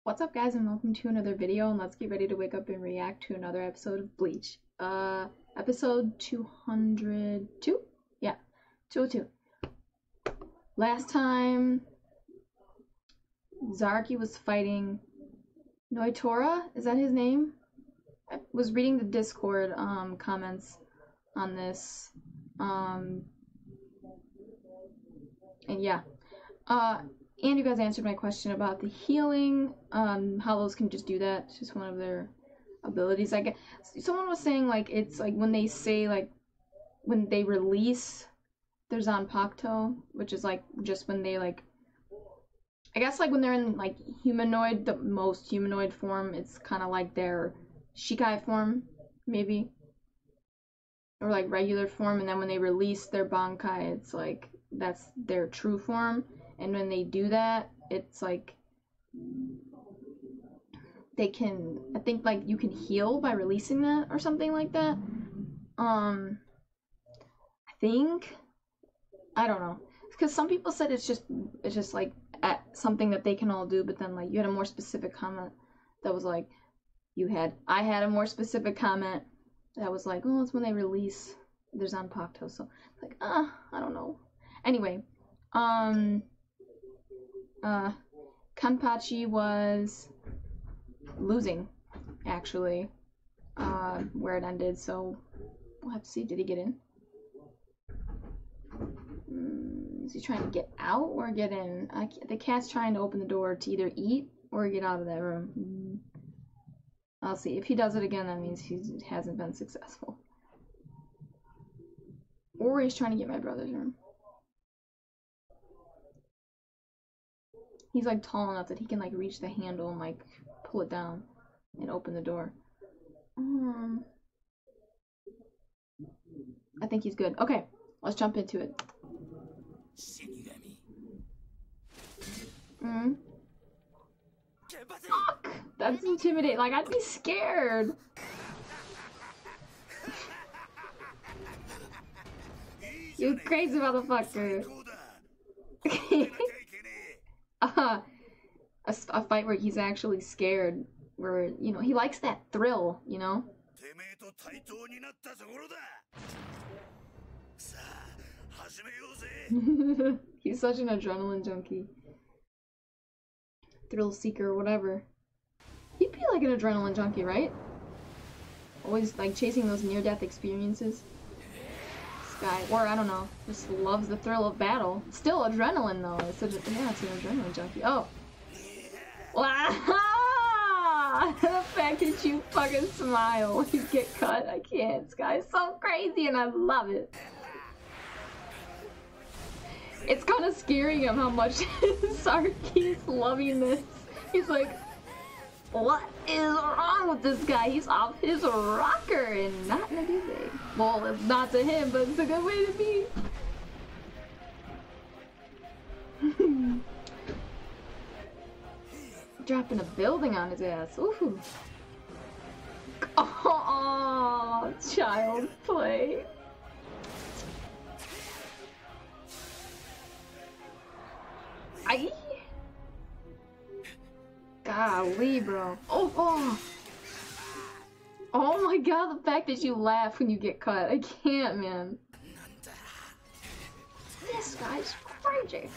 What's up, guys, and welcome to another video, and let's get ready to wake up and react to another episode of Bleach. Episode 202? Yeah, 202. Last time, Zaraki was fighting Noitora? Is that his name? I was reading the Discord, comments on this, and yeah. And you guys answered my question about the healing, how those can just do that. It's just one of their abilities, I guess. Someone was saying, like, it's like when they say, like, when they release their Zanpakuto, which is, like, just when they, like, I guess, like, when they're in, like, humanoid, the most humanoid form, it's kind of like their Shikai form, maybe. Or, like, regular form, and then when they release their Bankai, it's, like, that's their true form. And when they do that, it's like they can, I think, like, you can heal by releasing that or something like that. I think, I don't know, because some people said it's just like something that they can all do, but then, like, you had a more specific comment that was like, I had a more specific comment that was like, oh, it's when they release their Zanpakuto. So like, I don't know. Anyway, Kanpachi was losing, actually, where it ended, so we'll have to see. Did he get in? Is he trying to get out or get in? The cat's trying to open the door to either eat or get out of that room. I'll see. If he does it again, that means he hasn't been successful. Or he's trying to get my brother's room. He's, like, tall enough that he can, like, reach the handle and, like, pull it down and open the door. I think he's good. Okay, let's jump into it. Fuck! That's intimidating. Like, I'd be scared. You crazy motherfucker. A fight where he's actually scared, where, you know, he likes that thrill, you know? He's such an adrenaline junkie. Thrill seeker or whatever. He'd be like an adrenaline junkie, right? Always, like, chasing those near-death experiences. This guy, or I don't know, just loves the thrill of battle. Still adrenaline, though. It's an adrenaline junkie. Oh. The fact that you fucking smile when you get cut, I can't. This guy's so crazy and I love it. It's kind of scary him how much Sarki's loving this. He's like, what is wrong with this guy? He's off his rocker, and not in a good way. Well, it's not to him, but it's a good way to be. Dropping a building on his ass. Ooh. Oh, child's play. Golly, bro. Oh. Oh my god, the fact that you laugh when you get cut. I can't, man. This guy's crazy.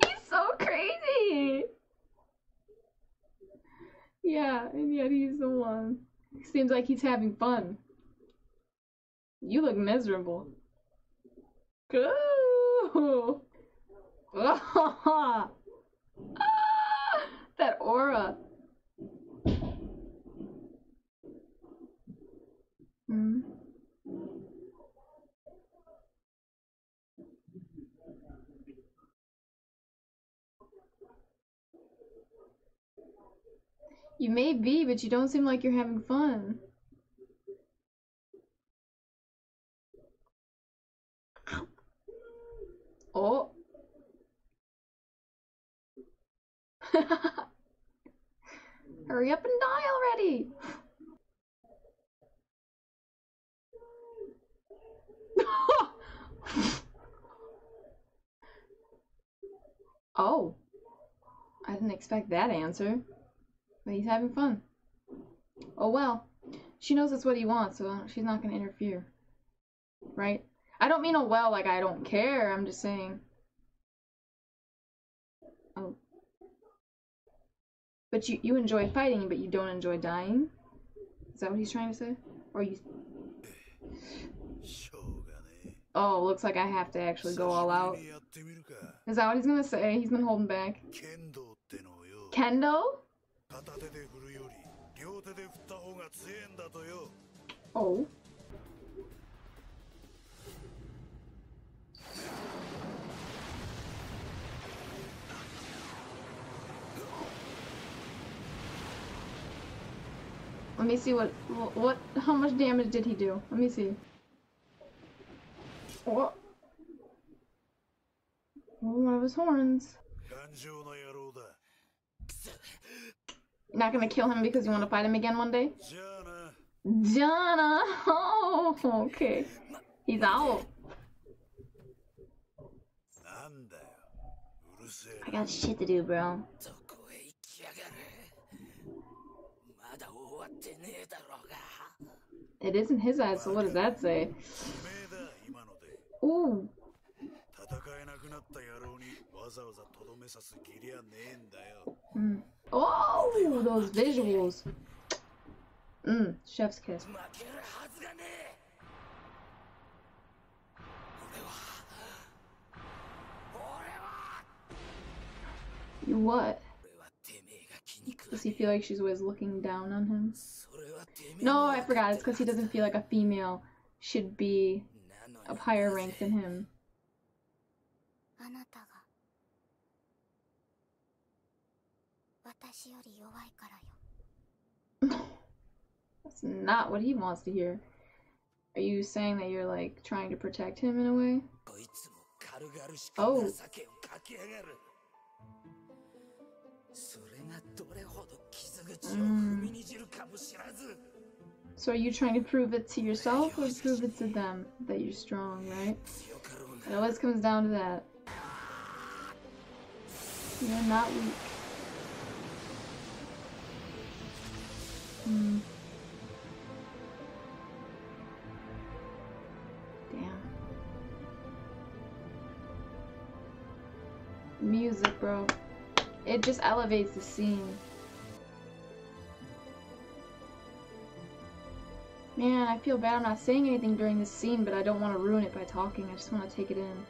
He's so crazy. Yeah, and yet he's the one. Seems like he's having fun. You look miserable. Ooh. That aura. You may be, but you don't seem like you're having fun. Oh. Hurry up and die already. Oh, I didn't expect that answer. But he's having fun. Oh well. She knows that's what he wants, so she's not gonna interfere. Right? I don't mean oh well like I don't care, I'm just saying. Oh. But you enjoy fighting, but you don't enjoy dying? Is that what he's trying to say? Or you... Oh, looks like I have to actually go all out. Is that what he's gonna say? He's been holding back. Kendo? Oh. Let me see how much damage did he do? Let me see. Oh. One of his horns. Not gonna kill him because you want to fight him again one day? Jana! Oh, okay. He's out. I got shit to do, bro. It isn't his eyes, so what does that say? Ooh. Oh, those visuals. Chef's kiss. You what? Does he feel like she's always looking down on him? No, I forgot. It's because he doesn't feel like a female should be of higher rank than him. That's not what he wants to hear. Are you saying that you're like trying to protect him in a way? Oh. So are you trying to prove it to yourself or prove it to them that you're strong, right? It always comes down to that. You're not weak. Damn. Music, bro. It just elevates the scene. Man, I feel bad I'm not saying anything during this scene, but I don't want to ruin it by talking. I just want to take it in.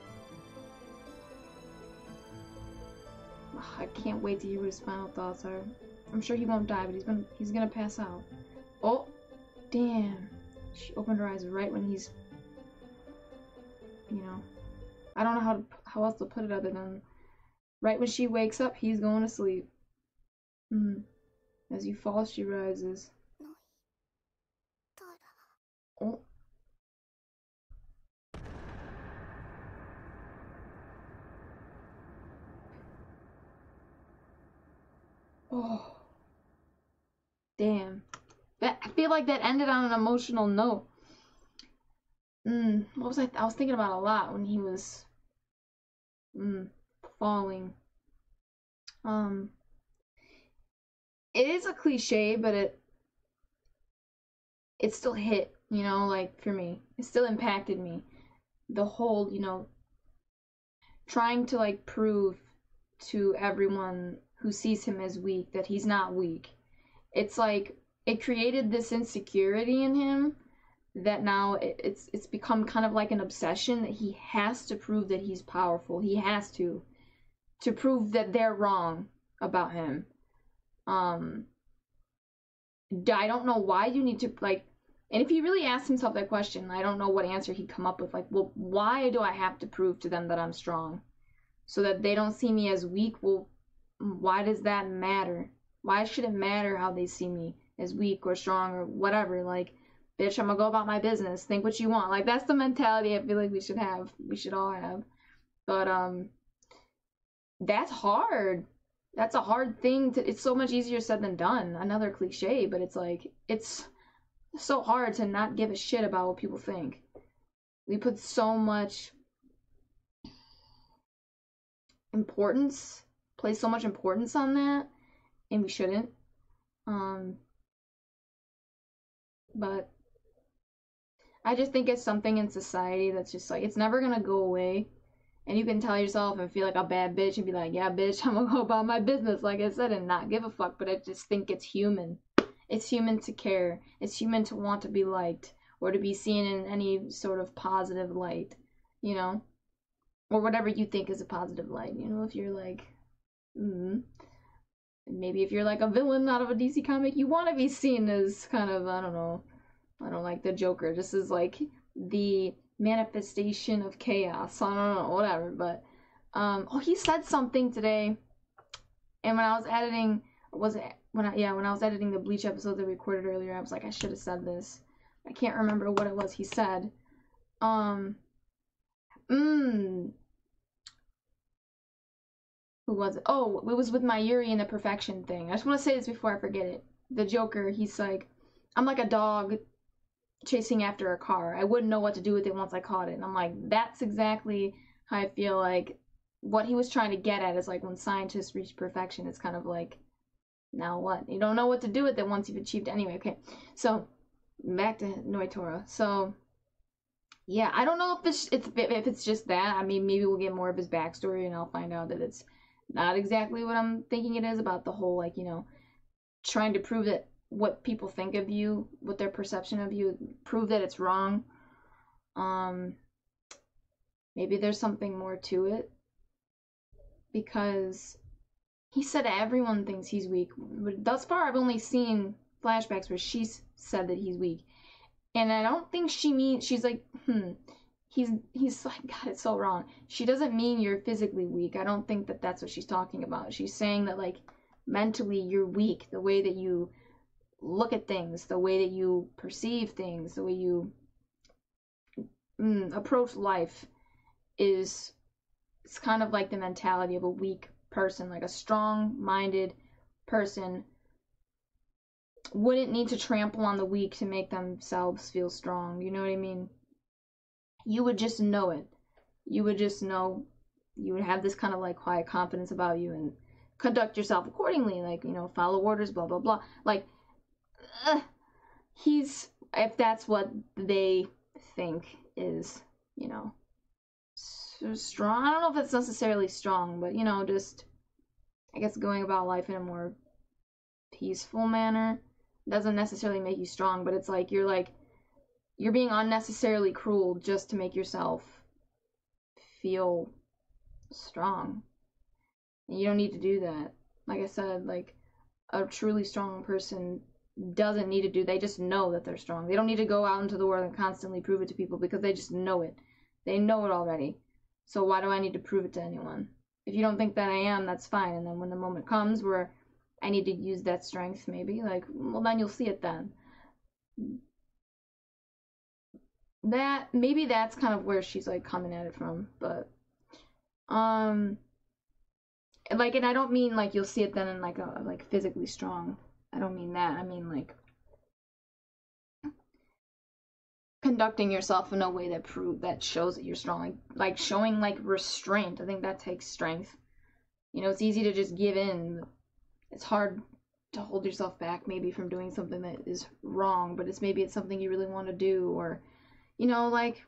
Ugh, I can't wait to hear what his final thoughts are. I'm sure he won't die, but he's gonna pass out. Oh, damn. She opened her eyes right when he's, you know, I don't know how else to put it other than right when she wakes up, he's going to sleep. As you fall, she rises. Oh. Oh. Damn. I feel like that ended on an emotional note. What was I was thinking about a lot when he was falling. It is a cliche, but it still hit, you know, like for me. It still impacted me. The whole, you know, trying to like prove to everyone who sees him as weak that he's not weak. It's like it created this insecurity in him that now it's become kind of like an obsession that he has to prove that he's powerful. He has to prove that they're wrong about him. I don't know why you need to, like, and if he really asked himself that question, I don't know what answer he'd come up with. Like, well, why do I have to prove to them that I'm strong? So that they don't see me as weak? Well, why does that matter? Why should it matter how they see me? As weak or strong or whatever? Like, bitch, I'm gonna go about my business. Think what you want. Like, that's the mentality I feel like we should have. We should all have. But, that's hard. That's a hard thing to, it's so much easier said than done. Another cliche, but it's like, it's so hard to not give a shit about what people think. We put so much importance, place so much importance on that, and we shouldn't. But I just think it's something in society that's just like, it's never gonna go away. And you can tell yourself and feel like a bad bitch and be like, yeah, bitch, I'm gonna go about my business, like I said, and not give a fuck. But I just think it's human. It's human to care. It's human to want to be liked or to be seen in any sort of positive light, you know? Or whatever you think is a positive light, you know? If you're like, maybe if you're like a villain out of a DC comic, you want to be seen as kind of, I don't know, I don't like the Joker, just as like the manifestation of chaos. I don't know, whatever. But oh, he said something today, and when I was editing, was it when I was editing the Bleach episode that we recorded earlier, I was like, I should have said this. I can't remember what it was he said. Who was it? Oh, it was with my Yuri and the Perfection thing. I just want to say this before I forget it. The Joker, he's like, I'm like a dog chasing after a car. I wouldn't know what to do with it once I caught it. And I'm like, that's exactly how I feel like what he was trying to get at is like when scientists reach perfection, it's kind of like, now what? You don't know what to do with it once you've achieved it. Anyway, okay. So, back to Noitora. So, yeah, I don't know if it's just that. I mean, maybe we'll get more of his backstory and I'll find out that it's not exactly what I'm thinking it is about the whole, like, you know, trying to prove that what people think of you, what their perception of you, prove that it's wrong. Maybe there's something more to it. Because he said everyone thinks he's weak. But thus far, I've only seen flashbacks where she's said that he's weak. And I don't think she means, she's like, he's like, God, it's so wrong. She doesn't mean you're physically weak. I don't think that that's what she's talking about. She's saying that, like, mentally you're weak. The way that you look at things, the way that you perceive things, the way you approach life is, it's kind of like the mentality of a weak person. Like a strong-minded person wouldn't need to trample on the weak to make themselves feel strong. You know what I mean? You would just know it. You would just know. You would have this kind of like quiet confidence about you and conduct yourself accordingly. Like, you know, follow orders, blah, blah, blah. Like, he's, if that's what they think is, you know, strong. I don't know if it's necessarily strong, but, you know, just, I guess going about life in a more peaceful manner doesn't necessarily make you strong, but it's like you're being unnecessarily cruel just to make yourself feel strong. And you don't need to do that. Like I said, like, a truly strong person doesn't need to do, they just know that they're strong. They don't need to go out into the world and constantly prove it to people because they just know it. They know it already. So why do I need to prove it to anyone? If you don't think that I am, that's fine. And then when the moment comes where I need to use that strength, maybe, like, well, then you'll see it then. That, maybe that's kind of where she's, like, coming at it from, but, like, and I don't mean, like, you'll see it then in, like, a, like, physically strong. I don't mean that. I mean, like, conducting yourself in a way that shows that you're strong. Like showing, like, restraint. I think that takes strength. You know, it's easy to just give in. It's hard to hold yourself back maybe from doing something that is wrong, but maybe it's something you really want to do, or, you know, like,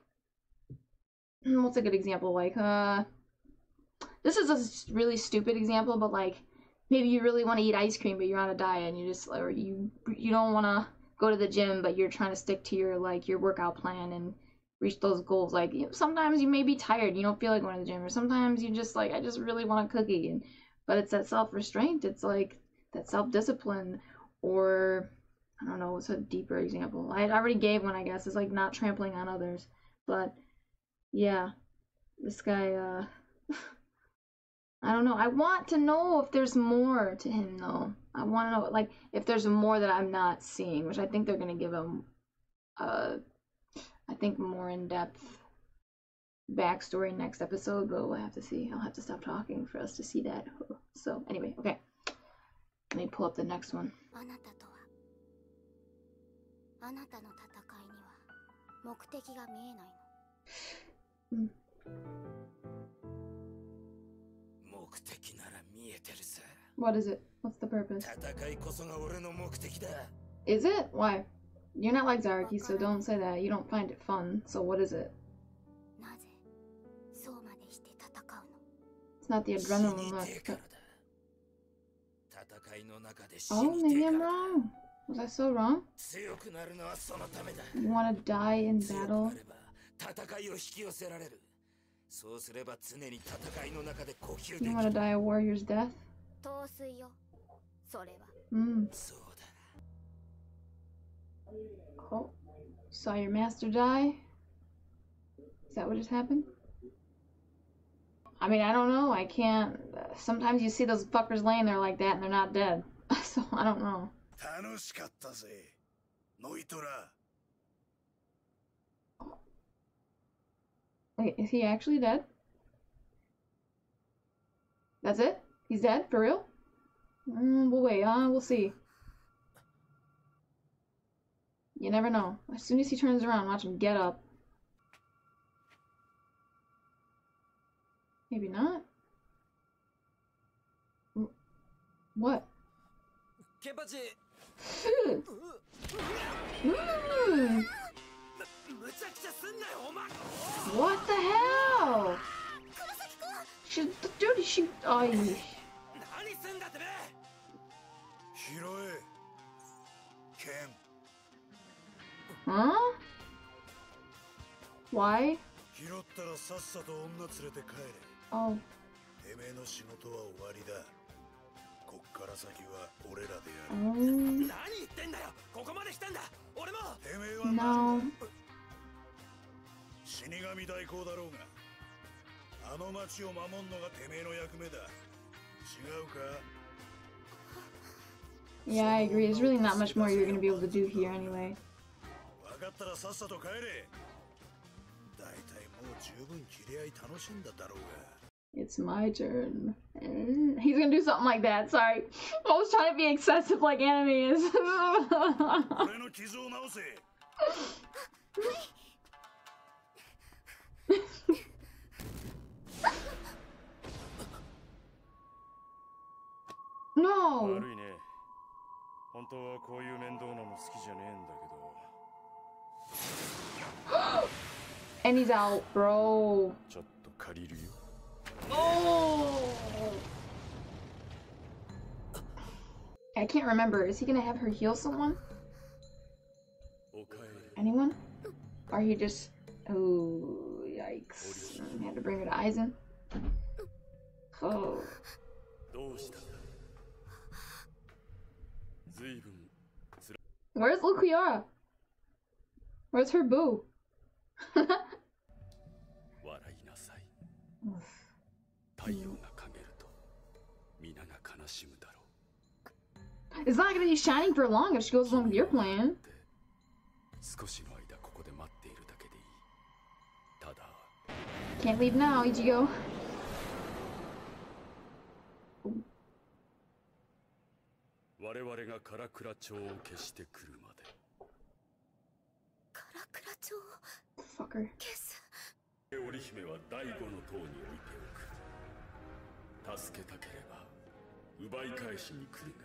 what's a good example? Like, this is a really stupid example, but, like, maybe you really want to eat ice cream, but you're on a diet, and you just, or you don't want to go to the gym, but you're trying to stick to your, like, your workout plan and reach those goals. Like, you know, sometimes you may be tired, you don't feel like going to the gym, or sometimes you just, like, I just really want a cookie, but it's that self-restraint, it's like that self-discipline, or, I don't know, what's a deeper example? I already gave one, I guess. It's like not trampling on others, but, yeah, this guy, I don't know. I want to know if there's more to him, though. I want to know, like, if there's more that I'm not seeing, which I think they're going to give him, I think, more in-depth backstory next episode, but we'll have to see. I'll have to stop talking for us to see that. So, anyway, okay. Let me pull up the next one. What is it? What's the purpose? Is it? Why? You're not like Zaraki, so don't say that. You don't find it fun. So what is it? It's not the adrenaline rush. Oh, maybe I'm wrong. Was I so wrong? You want to die in battle? You want to die a warrior's death? Oh, saw your master die? Is that what just happened? I mean, I don't know. I can't. Sometimes you see those fuckers laying there like that and they're not dead. So I don't know. Wait, is he actually dead? That's it? He's dead? For real? We'll wait, we'll see. You never know. As soon as he turns around, watch him get up. Maybe not. What? What the hell? Dude, she. Oh, huh? Why? Oh. No. Yeah, I agree. There's really not much more you're gonna be able to do here anyway. It's my turn. He's gonna do something like that, sorry. I was trying to be excessive like anime is. No! And he's out, bro. Oh! I can't remember. Is he gonna have her heal someone? Anyone? Or he just... Oh, yikes. I had to bring her to Aizen. Oh. Where's Luquiara? Where's her boo? It's not gonna be shining for long if she goes along with your plan. Can't leave now, Ichigo. Fucker.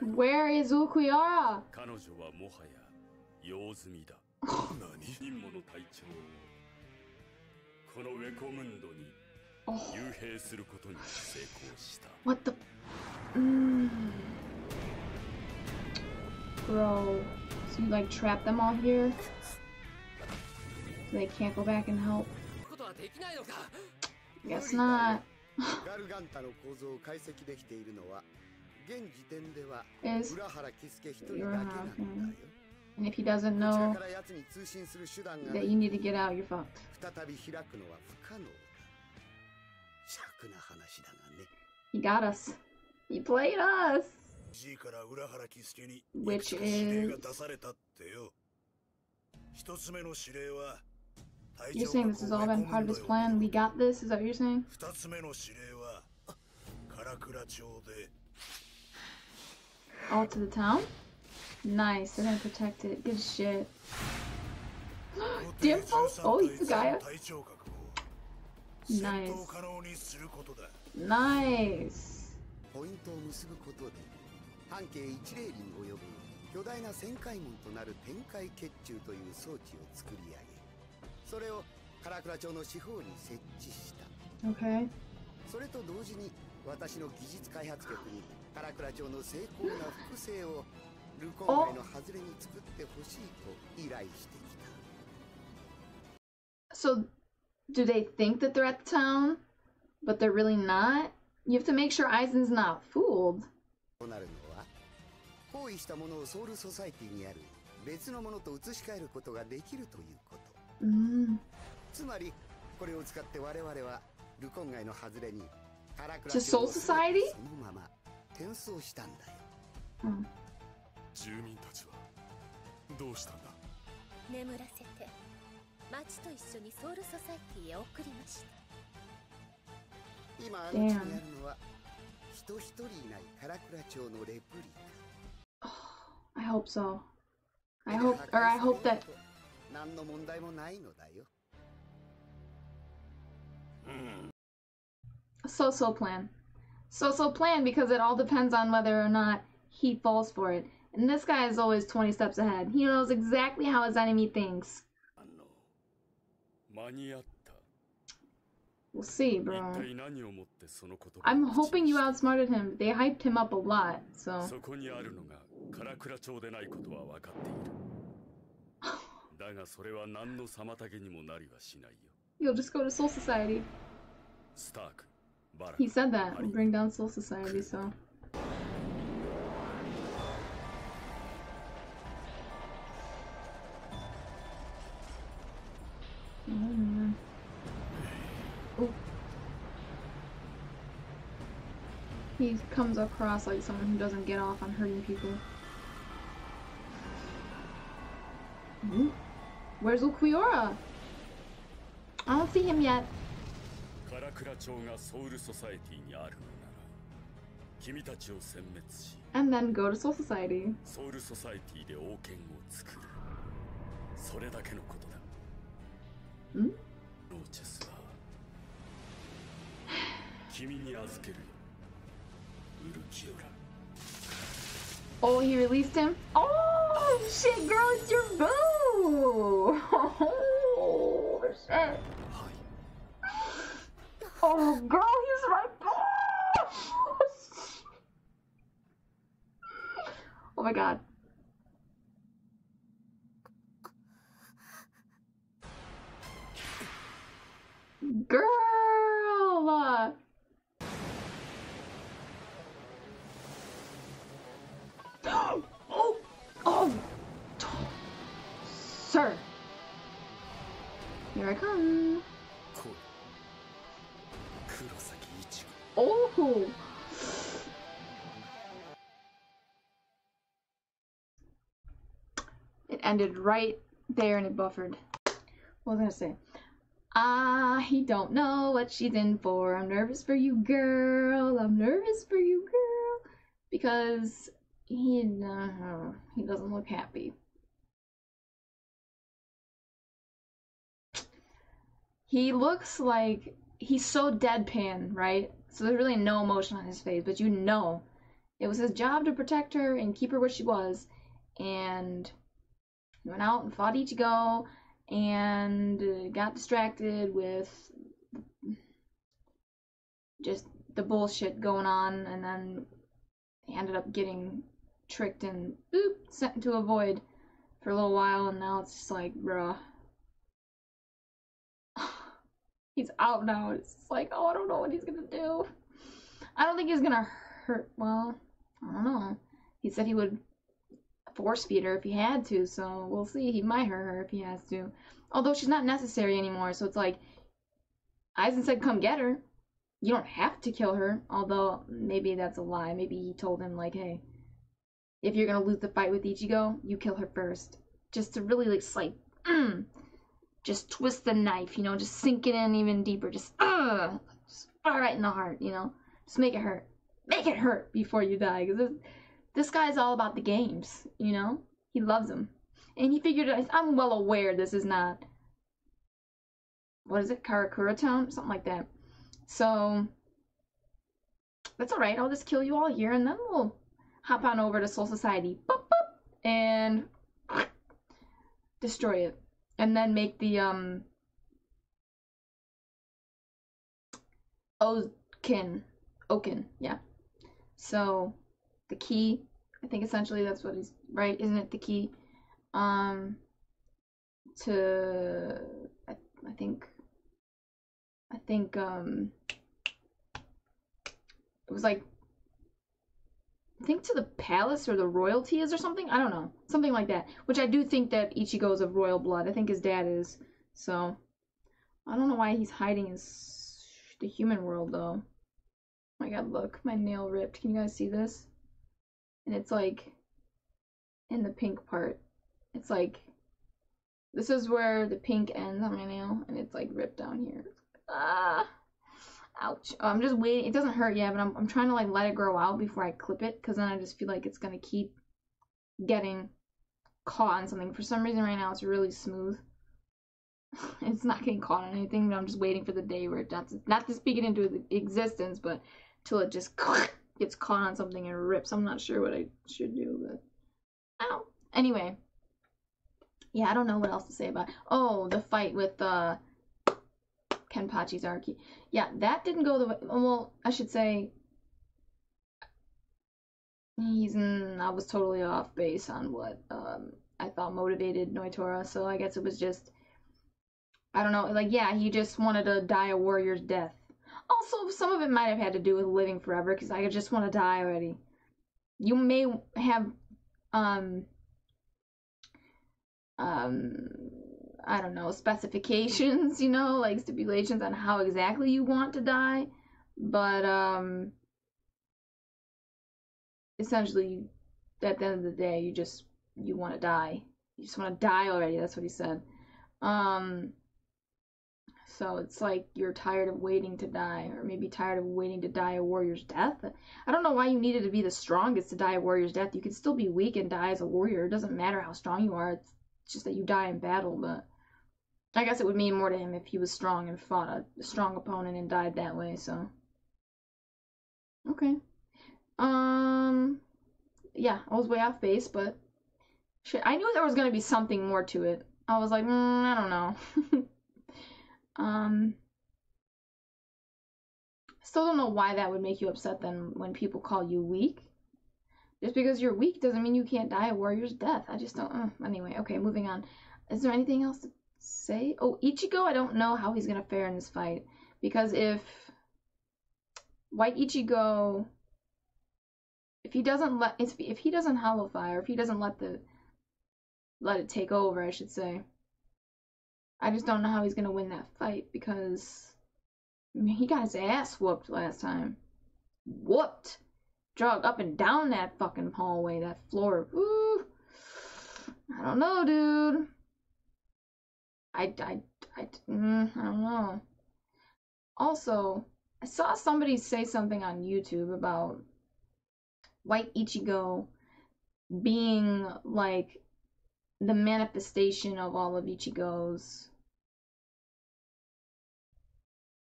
Where is Ulquiorra? Oh. What the? Bro, so you like trap them all here? So they can't go back and help? Guess not. Is Uraha, and if he doesn't know that you need to get out, you're fucked. He got us. He played us. Which is... You're saying this has all been part of his plan? We got this? Is that what you're saying? All to the town? Nice, they're gonna protect it. Good shit. Dimples? Oh, he's the guy. Nice. Nice. ポイントを結ぶことで半径1レーリン及ぶ巨大な旋回門となる天界血中という装置を作り上げ、それを唐倉町の四方に設置した。Okay. それと同時に私の技術開発局に唐倉町の精巧な複製をルコン街の外れに作ってほしいと依頼してきた。So, do they think that they're at the town, but they're really not? You have to make sure Aizen's not fooled. となるのは、包囲したものをソウルソサイティにある別のものと移し替えることができるということ。つまり、これを使って我々はルコン街の外れに唐倉町をそのまま転送したんだよ。住民たちはどうしたんだ？眠らせて町と一緒にソウルソサイティへ送りました。今あの地にあるのは人一人いない唐倉町のレプリカ。I hope so. I hope that 何の問題もないのだよ。So plan. So plan because it all depends on whether or not he falls for it. And this guy is always 20 steps ahead. He knows exactly how his enemy thinks. We'll see, bro. I'm hoping you outsmarted him. They hyped him up a lot, so. You'll just go to Soul Society. He said that. We'll bring down Soul Society, so. Ooh. He comes across like someone who doesn't get off on hurting people. Ooh. Where's Ulquiorra? I don't see him yet. And then go to Soul Society. Hmm? Oh, he released him? Oh, shit, girl, it's your boo! Oh, shit. Oh, girl, he's right there! Oh my god. Girl! Oh! Sir! Here I come. Oh! It ended right there and it buffered. What was I gonna say? He don't know what she's in for. I'm nervous for you, girl. I'm nervous for you, girl. Because he doesn't look happy. He looks like he's so deadpan, right? So there's really no emotion on his face, but you know it was his job to protect her and keep her where she was. And he went out and fought Ichigo and got distracted with just the bullshit going on, and then he ended up getting tricked and sent into a void for a little while, and now it's just like, bruh. He's out now. It's just like, oh, I don't know what he's gonna do. I don't think he's gonna hurt. Well, I don't know. He said he would force feed her if he had to, so we'll see. He might hurt her if he has to. Although she's not necessary anymore, so it's like, Aizen said come get her. You don't have to kill her, although maybe that's a lie. Maybe he told him, like, hey, if you're gonna lose the fight with Ichigo, you kill her first. Just to really, like, just twist the knife, you know, just sink it in even deeper. Just right in the heart, you know? Just make it hurt. Make it hurt before you die, because this guy's all about the games, you know? He loves them. And he figured, I'm well aware this is not, what is it, Karakura Town? Something like that. So, that's alright, I'll just kill you all here and then we'll hop on over to Soul Society. Boop, boop, and destroy it. And then make the, Oaken, yeah. So, the key, I think essentially that's what he's, right? Isn't it the key? To, I think, it was like, I think to the palace or the royalty is or something? I don't know. Something like that. Which I do think that Ichigo is of royal blood. I think his dad is. So, I don't know why he's hiding the human world, though. Oh my god, look. My nail ripped. Can you guys see this? And it's like, in the pink part. It's like, this is where the pink ends on my nail. And it's like ripped down here. Ah! Ouch. Oh, I'm just waiting. It doesn't hurt yet, but I'm trying to like let it grow out before I clip it, because then I just feel like it's gonna keep getting caught on something. For some reason right now it's really smooth. It's not getting caught on anything, but I'm just waiting for the day where it not to speak it into existence, but till it just gets caught on something and rips. I'm not sure what I should do, but ow. Anyway. Yeah, I don't know what else to say about it. Oh, the fight with Kenpachi's Archie. Yeah, that didn't go the way. Well, I should say I was totally off base on what I thought motivated Noitora. So I guess it was just, I don't know. Like, yeah, he just wanted to die a warrior's death. Also, some of it might have had to do with living forever, because I just want to die already. You may have I don't know, specifications, you know, like stipulations on how exactly you want to die, but essentially at the end of the day you want to die. You just want to die already. That's what he said. So it's like you're tired of waiting to die, or maybe tired of waiting to die a warrior's death. I don't know why you needed to be the strongest to die a warrior's death. You could still be weak and die as a warrior. It doesn't matter how strong you are. It's just that you die in battle, but I guess it would mean more to him if he was strong and fought a strong opponent and died that way, so. Okay. Yeah, I was way off base, but shit, I knew there was gonna be something more to it. I was like, I don't know. Still don't know why that would make you upset then when people call you weak. Just because you're weak doesn't mean you can't die a warrior's death. I just don't. Anyway, okay, moving on. Is there anything else to say? Oh, Ichigo, I don't know how he's gonna fare in this fight, because if White Ichigo, if he doesn't hollow fire, if he doesn't let it take over, I should say, I just don't know how he's gonna win that fight, because I mean, he got his ass whooped last time. Whooped, jog up and down that fucking hallway, that floor. Ooh, I don't know, dude. I don't know. Also, I saw somebody say something on YouTube about White Ichigo being like the manifestation of all of Ichigo's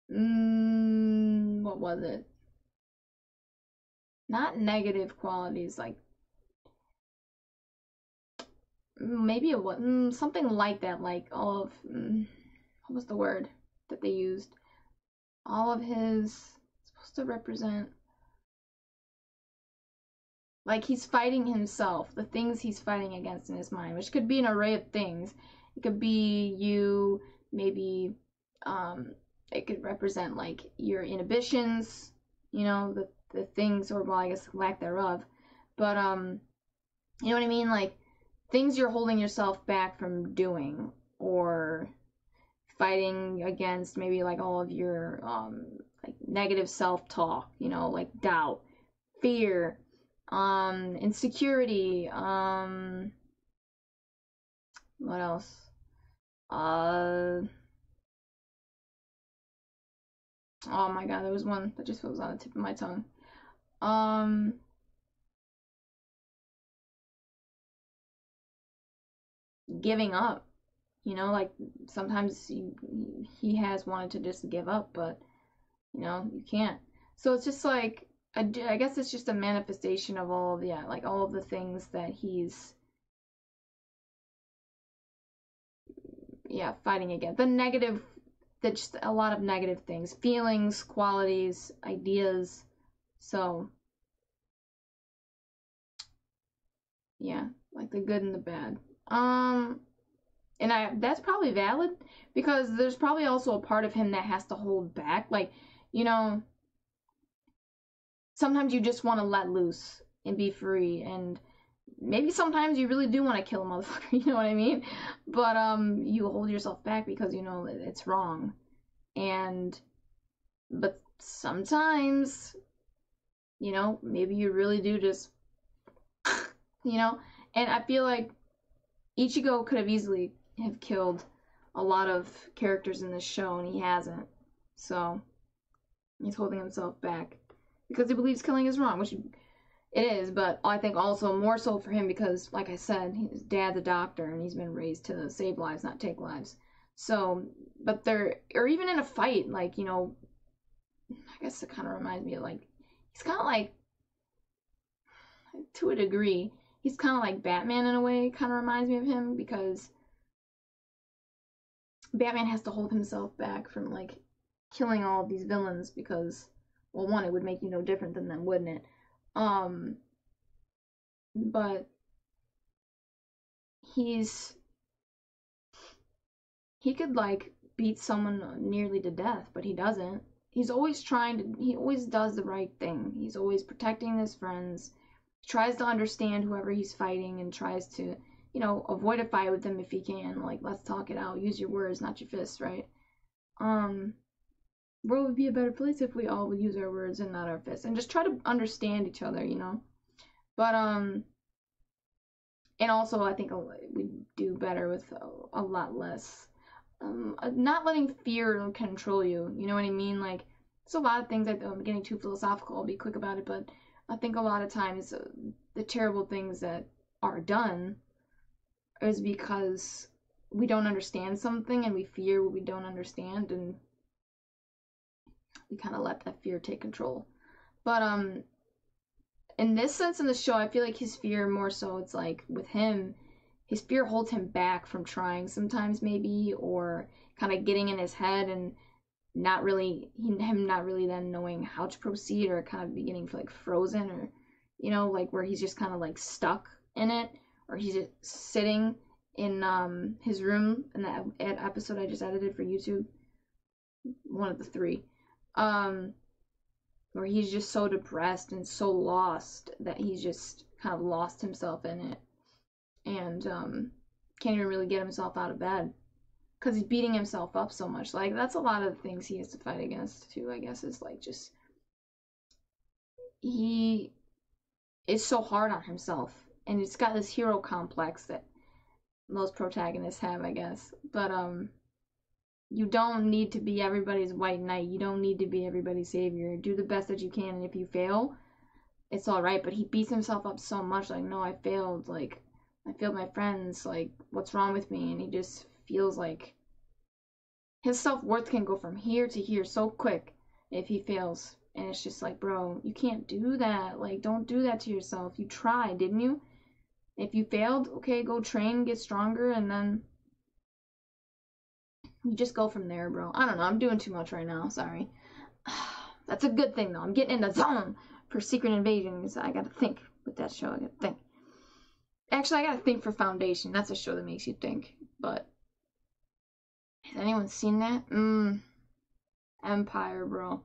what was it? Not negative qualities, like maybe it was something like that, like all of what was the word that they used? All of his, supposed to represent, like he's fighting himself, the things he's fighting against in his mind, which could be an array of things. It could be you, maybe it could represent like your inhibitions, you know, the things, or well, I guess lack thereof, but you know what I mean, like things you're holding yourself back from doing, or fighting against maybe like all of your like negative self-talk, you know, like doubt, fear, insecurity, what else? Oh my god, there was one that just was on the tip of my tongue. Giving up. You know, like sometimes he has wanted to just give up, but you know, you can't. So it's just like I guess it's just a manifestation of all of, yeah, like all of the things that he's, yeah, fighting against. The negative, that's just a lot of negative things. Feelings, qualities, ideas. So, yeah, like the good and the bad. And that's probably valid, because there's probably also a part of him that has to hold back. Like, you know, sometimes you just want to let loose and be free, and maybe sometimes you really do want to kill a motherfucker, you know what I mean? But you hold yourself back because you know it's wrong. But sometimes, you know, maybe you really do just, you know, and I feel like Ichigo could have easily have killed a lot of characters in this show, and he hasn't. So he's holding himself back because he believes killing is wrong, which it is, but I think also more so for him because, like I said, his dad's a doctor and he's been raised to save lives, not take lives. So, but or even in a fight, like, you know, I guess it kind of reminds me of, like, he's kind of like, to a degree, he's kind of like Batman in a way, kind of reminds me of him, because Batman has to hold himself back from, like, killing all of these villains because, well, one, it would make you no different than them, wouldn't it? But he could, like, beat someone nearly to death, but he doesn't. He always does the right thing. He's always protecting his friends. He tries to understand whoever he's fighting and tries to, you know, avoid a fight with them if he can. Like, let's talk it out. Use your words, not your fists, right? World would be a better place if we all would use our words and not our fists, and just try to understand each other, you know? But, and also I think we do better with a lot less, not letting fear control you, you know what I mean? Like, there's a lot of things, I'm getting too philosophical, I'll be quick about it, but I think a lot of times the terrible things that are done is because we don't understand something and we fear what we don't understand, and we kind of let that fear take control. But in this sense, in the show, I feel like his fear more so, it's like with him, his fear holds him back from trying sometimes, maybe, or kind of getting in his head and him not really then knowing how to proceed, or kind of beginning like frozen, or, you know, like where he's just kind of like stuck in it, or he's just sitting in his room in that episode I just edited for YouTube, one of the 3, where he's just so depressed and so lost that he's just kind of lost himself in it, and can't even really get himself out of bed because he's beating himself up so much. Like, that's a lot of the things he has to fight against too, I guess, is like, just he is so hard on himself, and he's got this hero complex that most protagonists have, I guess. But you don't need to be everybody's white knight. You don't need to be everybody's savior. Do the best that you can, and if you fail, it's alright. But he beats himself up so much, like, no, I failed. Like, I failed my friends. Like, what's wrong with me? And he just feels like his self-worth can go from here to here so quick if he fails. And it's just like, bro, you can't do that. Like, don't do that to yourself. You tried, didn't you? If you failed, okay, go train, get stronger, and then you just go from there, bro. I don't know. I'm doing too much right now. Sorry. That's a good thing, though. I'm getting in the zone for Secret Invasion. I gotta think with that show. I gotta think. Actually, I gotta think for Foundation. That's a show that makes you think. But has anyone seen that? Empire, bro.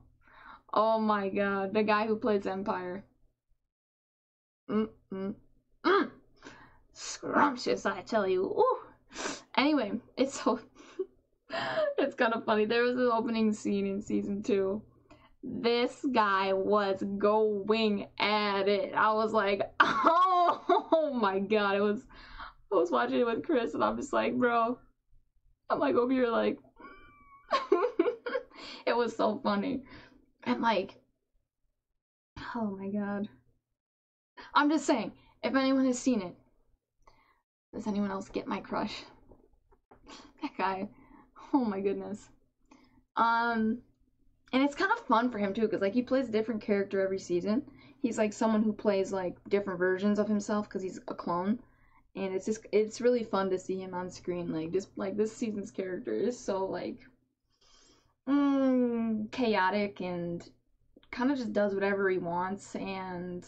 Oh my god. The guy who plays Empire. Scrumptious, I tell you. Ooh. Anyway, it's so... it's kind of funny. There was an opening scene in season 2. This guy was going at it. I was like, oh my god. I was watching it with Chris, and I'm just like, bro. I'm like over here like, it was so funny. And like, oh my god. I'm just saying, if anyone has seen it, does anyone else get my crush? That guy. Oh my goodness. And it's kind of fun for him too, because like he plays a different character every season. He's like someone who plays like different versions of himself because he's a clone, and it's really fun to see him on screen. Like this season's character is so like chaotic and kind of just does whatever he wants, and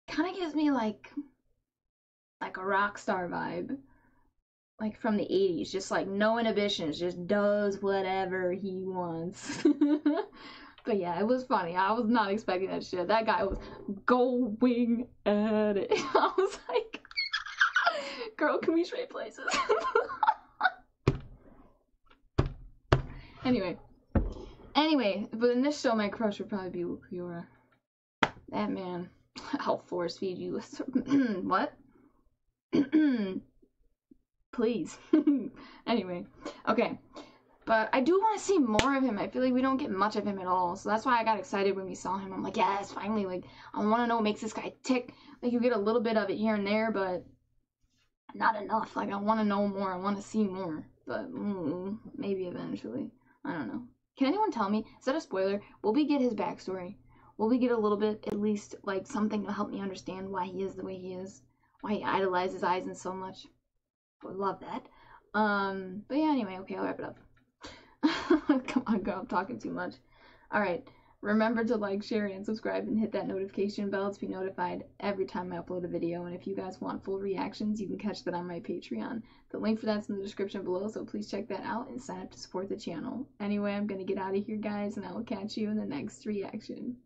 kind of gives me like a rock star vibe, like from the 80s, just like no inhibitions, just does whatever he wants. But yeah, it was funny. I was not expecting that shit. That guy was going at it. I was like, girl, can we trade places? Anyway, but in this show, my crush would probably be Ulquiorra. That man, I'll force feed you. What? Please. Anyway, okay. But I do want to see more of him. I feel like we don't get much of him at all. So that's why I got excited when we saw him. I'm like, yes, finally. Like, I want to know what makes this guy tick. Like, you get a little bit of it here and there, but not enough. Like, I want to know more. I want to see more. But maybe eventually. I don't know. Can anyone tell me? Is that a spoiler? Will we get his backstory? Will we get a little bit, at least, like, something to help me understand why he is the way he is? Why he idolizes Aizen so much? I would love that. But yeah, anyway, okay, I'll wrap it up. Come on, girl, I'm talking too much. Alright, remember to like, share, and subscribe, and hit that notification bell to be notified every time I upload a video. And if you guys want full reactions, you can catch that on my Patreon. The link for that's in the description below, so please check that out and sign up to support the channel. Anyway, I'm gonna get out of here, guys, and I will catch you in the next reaction.